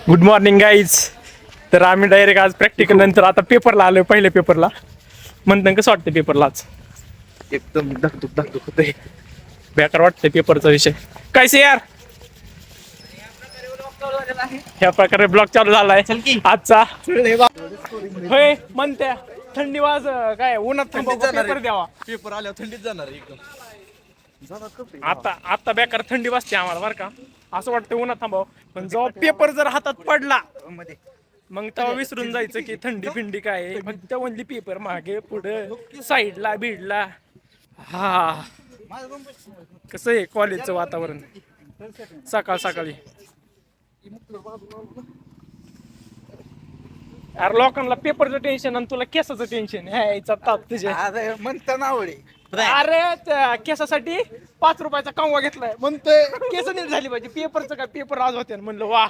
Good morning guys. तर आम्ही direct आज प्रॅक्टिकल नंतर आता पेपरला आलोय. पहिल्या पेपरला म्हणतं कसं वाटतं पेपरला आज? एकदम धकधक होतंय. बेकार वाटतंय पेपरचा विषय. काय से यार, ह्या प्रकारे ब्लॉग चालू झालाय आजचा. होय म्हणत्या थंडी वाज काय उन्हात पेपर द्यावा. पेपर आल्यावर थंडीत जाणार एकदम. आता बेकार थंडी वाजते आम्हाला बरं का. असं वाटतं उन्हात थांबावं, पण जेव्हा पेपर जर हातात पडला मग तेव्हा विसरून जायचं की थंडी फिंडी काय आहे. फक्त ओनली पेपर मागे पुढे साईडला बीडला. हा कसं आहे कॉलेजचं वातावरण सकाळ सकाळी. अरे लोकांना पेपरचं टेन्शन आणि तुला केसाचं टेन्शन ह्याचा ताप तुझ्या. म्हणता ना आवडे अरे त्या केसासाठी 5 रुपयाचा कांवा घेतलाय म्हणतोय केस नीट झाली पाहिजे. पेपरचं काय पेपर आज होते म्हणलं वा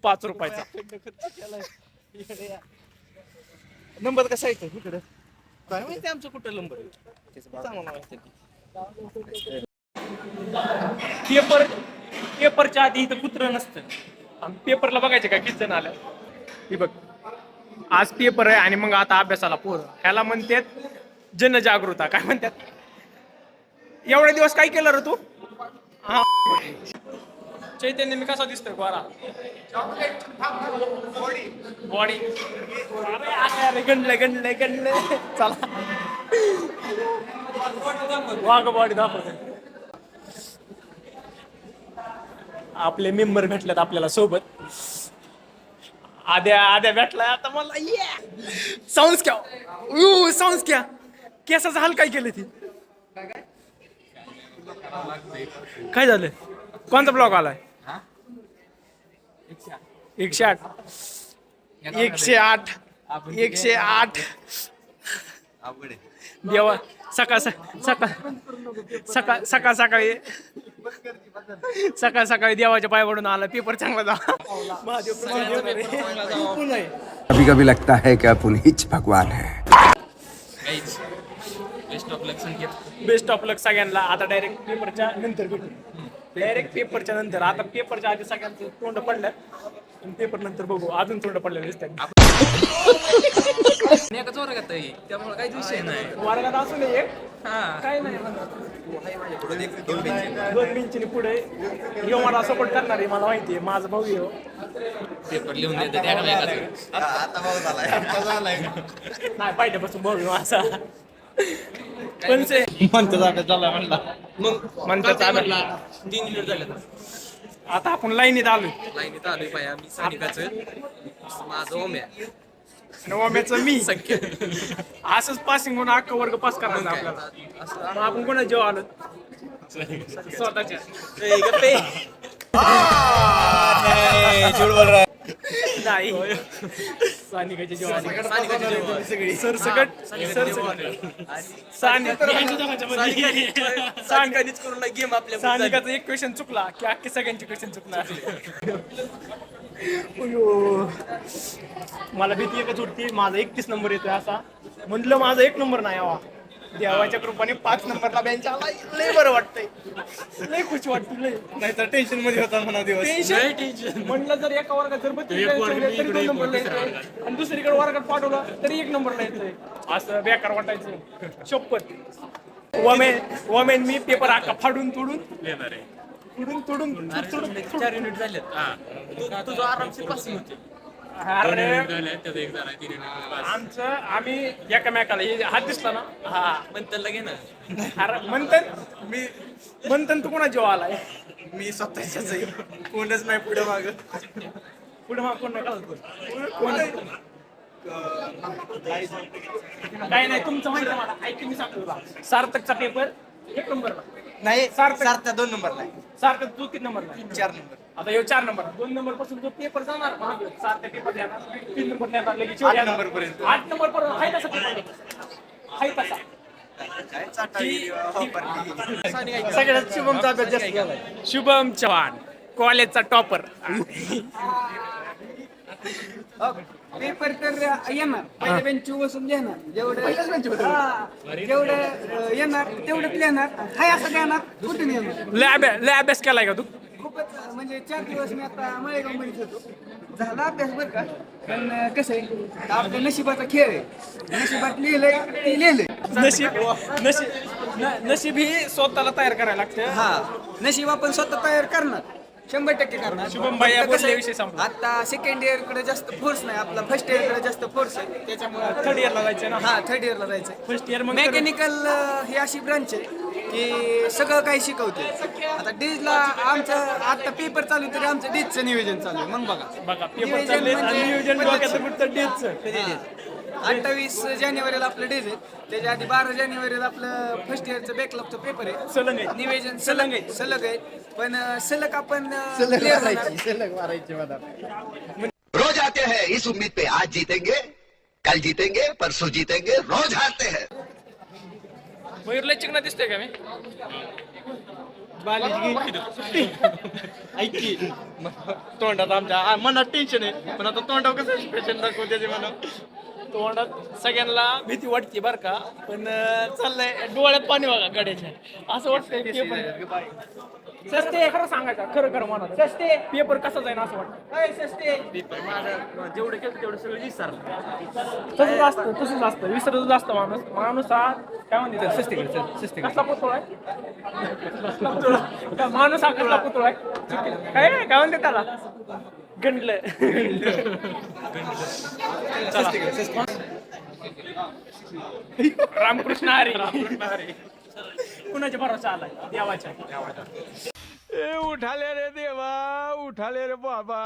5 रुपयाचा. नंबर कसा येतो इकडे काय माहिती आमचं कुठं नंबर पेपरच्या आधी इथं कुत्रं नसतं आणि पेपरला बघायचं का किती जण आलं. ही बघ आज पेपर आहे आणि मग आता अभ्यासाला पोरं. ह्याला म्हणतात जनजागृता. काय म्हणतात? एवढे दिवस काय केलं रे तू? चैतन्य मी कसा दिसतोय गोरा? बॉडी अरे गणलंय चला वाघ बॉडी दाखवते. आपले मेंबर भेटलेत आपल्याला सोबत. आद्या भेटलाय आता मला. साऊंड क्या केसाचा हाल काय केलं ती? काय झालं? कोणता ब्लॉग आलाय? 108 देवा. सकाळ सकाळी देवाच्या पाय पडून आला. पेपर चांगला जा. कभी कभी लगता है कि अपन हिच भगवान है. बेस्ट ऑफ लक सगळ्यांना. आता डायरेक्ट पेपरच्या नंतर भेटू. डायरेक्ट पेपरच्या नंतर. आता पेपरच्या आधी सगळ्यांचं तोंड पडलं, पेपर नंतर बघू. अजून तोंड पडलेलं दिसतात. एकाच वर्गात आहे त्यामुळे काहीच विषय नाही. वर्गात असू नये काय नाही. 2 बेंचीने पुढे यो मला सपोर्ट करणार आहे. मला माहिती आहे माझा भाऊ येऊ पेपर लिहून देतात नाही पहिल्यापासून भाऊ येऊ असा. पण से म्हणता झाला म्हणला मग म्हणतात 3 मिनिट झाले आता आपण लाईनीत आलोय. लाईनीत आलोय पाया. मी सानिकाचं माझं ओम्या नवम्याचं मी संख्या असंच पासिंग म्हणून अख्खा वर्ग पास करायचा आपल्याला. मग आपण कोणा जेव्हा आलो स्वतःच्या नाही सानिकाच्या जेव्हा सर सकट सानिकानीच करून गेम आपल्या सानिकाचा एक क्वेश्चन चुकला की अख्खे सगळ्यांचे क्वेश्चन चुकणार. मला भीती एकच उठती माझा 31 नंबर येतोय असा. म्हटलं माझा 1 नंबर नाही यावा. देवाच्या कृपाने 5 नंबरला बेंच आला. लय बरं वाटतंय. लय खुश वाटतं. लय नाही तर टेन्शन मध्ये होता म्हणा दिवस. टेन्शन म्हणलं जर एका वर्गात जर 32 तरी 2 नंबरला येतोय आणि दुसरीकडे वर्गात पाठवलं तरी 1 नंबरला येतोय. असं बेकार वाटायचं. शपथ वमेन मी पेपर अख्खा फाडून तोडून येणार आहे. तुडून 4 युनिट झालेत. तुझं आरामशीर पासिंग होते. आमचं आम्ही एकामेकाला हात दिसला ना हा म्हणताना घे ना. अरे म्हणतात तू कोणा जेव्हा आलाय? मी स्वतःच्याच कोणच नाही पुढे माग कोण नाही कोण काही नाही. तुमचं माहिती मला ऐक मी सांगतो तुला. सार्थकचा पेपर 1 नंबरला नाही. सार्थक 2 नंबर नाही. सार्थक तू किती नंबरला? 4 नंबर. आता ह्यो 4 नंबर. 2 नंबर पासून जो पेपर जाणार सार्थक पेपर देणार 3 नंबर देणार लगेच 8 नंबर पर्यंत. 8 नंबर पर्यंत आहे तसा पेपर आहे तसा. सगळ्यात शुभमचा अभ्यास जास्त झालाय. शुभम चव्हाण कॉलेजचा टॉपर. पेपर तर येणार पहिल्या बेंचवर बसून लिहिणार जेवढं येणार तेवढंच लिहिणार हाय असं लिहिणार कुठून येणार. लय अभ्यास केलाय का तू? खूपच म्हणजे 4 दिवस मी आता माळेगाव मध्ये होतो. झाला अभ्यास बरं का, पण कसं आहे आपल्या नशिबाचा खेळ आहे. नशिबात लिहिलंय ते लिहिलंय. नशीब ही स्वतःला तयार करायला लागतं. हा, नशीब आपण स्वतः तयार करणार, 100% करणार. शुभम भैया फक्त कसं आहे, बोलले विषय संपला. आता सेकंड इयर कडे जास्त फोर्स नाही, आपला फर्स्ट इयर कडे जास्त फोर्स आहे. त्याच्यामुळे थर्ड इयरला जायचं ना. हा, थर्ड इयरला जायचं. फर्स्ट इयर मग मेकॅनिकल ही अशी ब्रांच आहे की सगळं काही शिकवते. आता डीजला आमचं आता पेपर चालू आहे, तरी आमचं डीजचं नियोजन चालू आहे. मग बघा पेपर नियोजन चालले आणि म्हणजे नियोजन पद्धतशीर. डोक्याचं कुठं डेटचं. 28 जानेवारीला आपलं डेज आहे. त्याच्या आधी 12 जानेवारीला आपलं फर्स्ट इयरचं बॅकलॉगचं पेपर आहे. सलंग आहे. नियोजन सलग आहे. पण सलग आपण clear होणार. रोज आते हैं इस उम्मीद पे आज जीतेंगे कल जीतेंगे परसों जीतेंगे रोज हारते हैं मयूर लय चिकना दिसतोय का मी? तोंडात आमच्या मनात टेन्शन आहे, पण आता तोंडावर कसं एक्सप्रेशन दाखवू त्याचे म्हणा. तोंडात सगळ्यांना भीती वाटते बर का, पण चाललंय डोळ्यात पाणी बघा गाड्याच्या. असं वाटतंय सस्ते खरं सांगायचं, खरं म्हणा सस्ते पेपर कसा जाईल असं वाटतं. सस्ते जेवढं केलं तेवढं सगळं विसरलं. तसंच असतं विसरतच असतं माणूस हा काय म्हणते सस्ते कसला पुतळा आहे. माणूस हा कसला पुतळा आहे, काय म्हणते त्याला, गंडलं. रामकृष्ण हरी. कुणाच्या भरोसा आलाय, देवाच्या. उठाले रे देवा, उठाले रे बाबा.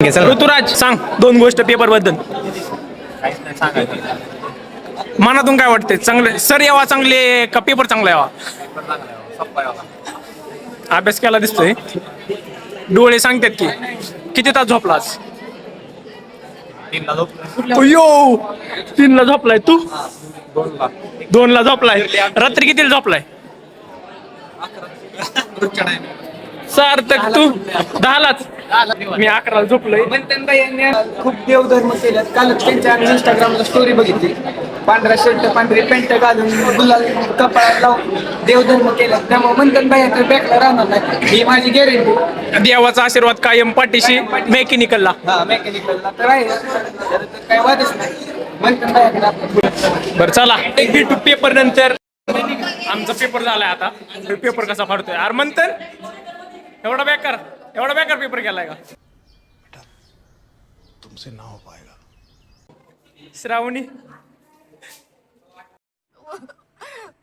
ऋतुराज सांग 2 गोष्ट पेपर बद्दल. मनातून काय वाटते, चांगले सर यावा चांगले का पेपर चांगला यावा? अभ्यास केला दिसतोय, डोळे सांगतात की. किती तास झोपलास? 3ला झोपलाय तू? 2ला झोपलाय. रात्री कितीला झोपलाय? सार्थक तू 10लाच. मी 11ला झोपलोय. मंथन भाई यांनी खूप देवधर्म केल्यात. कालच त्यांच्या इंस्टाग्रामला स्टोरी बघितली. पांढरा शर्ट पांढरी पॅन्ट घालून गुलाल कपाळात लावून देवधर्म केल्यात. त्यामुळे मंथन भाई यांच्या बॅकला राहणार नाही, ही माझी गॅरेंटी. देवाचा आशीर्वाद कायम पाठीशी. मेकॅनिकलला हा, मेकॅनिकलला तर आहे, तर काही वादच नाही. मंथन भाई बरं चला एक भेटू पेपर नंतर. आमचा पेपर झालाय आता. पेपर कसा फाडतोय अरे मंथन, एवढा बेकार पेपर केलाय का? तुमसे ना हो पाएगा. श्रावणी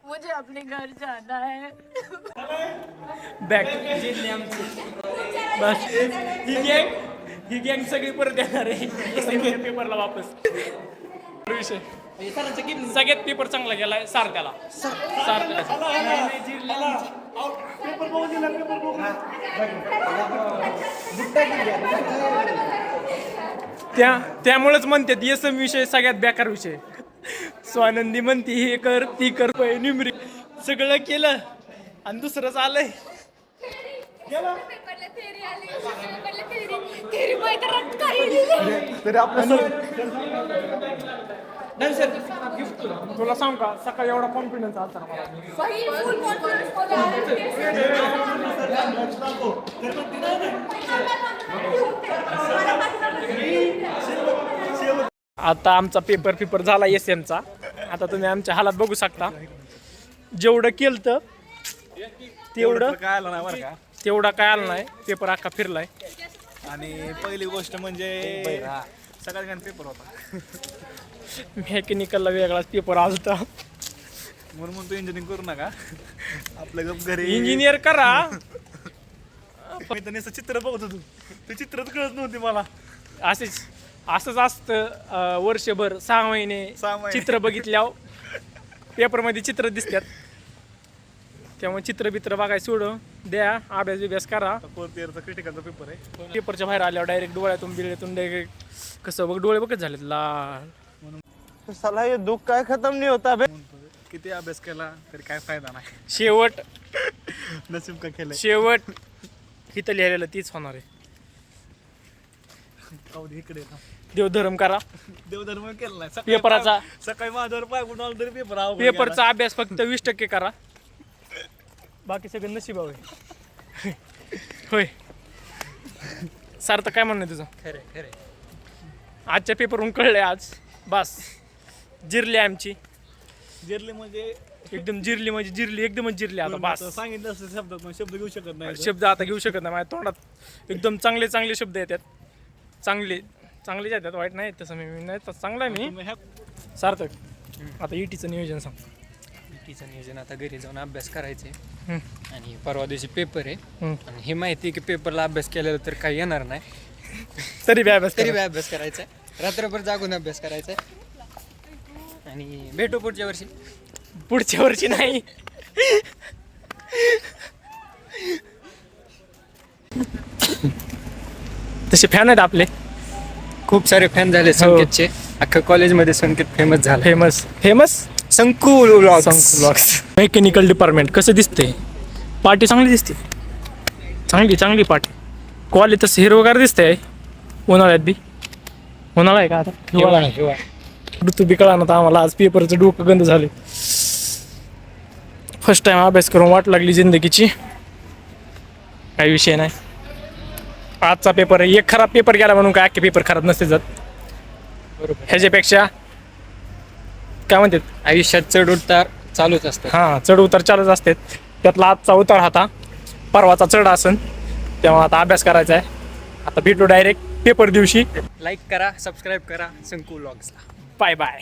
मुझे अपने घर जाना है. बॅक बस. ही गँग सगळी परत येणार आहे पेपरला वापस. विषय सगळ्यात पेपर चांगला गेलाय सारथ्याला. त्यामुळेच म्हणतात यसम विषय सगळ्यात बेकार विषय. स्वानंदी म्हणते हे कर ती कर, न्यूमरिक सगळं केलं आणि दुसरंच आलंय. तुला सांग का सकाळी एवढा कॉन्फिडन्स आला मला. आता आमचा पेपर झाला SMचा. आता तुम्ही आमच्या हालात बघू शकता. जेवढं केलं तेवढं काय आलं नाही बरं का. तेवढा काय आला नाही. पेपर अख्खा फिरलाय. आणि पहिली गोष्ट म्हणजे सगळ्यात घाण पेपर होता. मेकॅनिकलला वेगळाच पेपर आलता. म्हणून म्हणतो इंजिनिअरिंग करू नका, आपलं गप घरी इंजिनियर करा. मी तर नुसतं चित्र बघत होतो, ते चित्रच कळत नव्हती मला. असंच असतं वर्षभर 6 महिने चित्र बघितल्यावर पेपरमध्ये चित्र दिसतात. त्यामुळे चित्र बघायला सोडून द्या, अभ्यास करा. 4th इयरचा क्रिटिकलचा पेपर आहे. पेपरच्या बाहेर आल्यावर डायरेक्ट डोळ्यातून बिळ्यातून डायरेक्ट कसं बघ डोळे बघत झालेत लाल. साला हे दुःख काय खतम नाही होता बे. किती अभ्यास केला तरी काय फायदा नाही. शेवट नसीब का केलंय. शेवट इथं लिहिलेलं तीच होणार आहे. इकडे देवधर्म करा. देवधर्म केला नाही. पेपराचा सकाळी माझ्यावर पाय कुठून आला तरी पेपरचा अभ्यास फक्त 20% करा, बाकी सगळं नशिबावर आहे. होय. सार्थ काय म्हणणं आहे तुझं? खरे खरे आजच्या पेपरवरून कळलंय आज बस जिरली आमची जिरले म्हणजे एकदम जिरली म्हणजे जिरली एकदमच जिरली आता बस. सांगितलं असतं शब्दात पण शब्द घेऊ शकत नाही शब्द आता घेऊ शकत नाही माझ्या तोंडात एकदम चांगले चांगले शब्द येतात. चांगले चांगले येतात वाईट नाही तसं मी नाही तसं चांगला आहे मी. सार्थक आता ईटीचं नियोजन सांग. ईटीचं नियोजन आता घरी जाऊन अभ्यास करायचे हम्म. आणि परवा दिवशी पेपर आहे हम्म. आणि हे माहिती आहे की पेपरला अभ्यास केलेला तर काही येणार नाही तरी बी अभ्यास तरी करा. अभ्यास करायचा आहे रात्रभर जागून अभ्यास करायचा आहे आणि भेटू पुढच्या वर्षी पुढच्या वर्षी नाही. तसे फॅन आहेत आपले खूप सारे फॅन झाले संकेतचे अख्खा कॉलेजमध्ये संकेत फेमस झाले famous famous Sanku mechanical department कसं दिसते? पार्टी चांगली दिसते. चांगली चांगली पार्टी. कॉलेज तसं हिरवगार दिसतंय उन्हाळ्यात बी. उन्हाळा आहे का आता? हिवाळा. ऋतू बी कळा ना आम्हाला. आज पेपरचं डोकं गंध झाले. फर्स्ट टाइम अभ्यास करून वाट लागली जिंदगीची. काही विषय नाही. आजचा पेपर आहे. एक खराब पेपर गेला म्हणून काय अख्खे पेपर खराब नसते जात. बरोबर ह्याच्यापेक्षा काय म्हणतात आयुष्यात चढ उतार चालूच असतात. हां चढ उतार चालूच असतात. त्यातला आजचा उतार होता परवाचा चढ असन. तेव्हा आता अभ्यास करायचा आहे. आता भेटू डायरेक्ट पेपर दिवशी. लाईक करा सबस्क्राईब करा संकू व्लॉग्सला. Bye bye.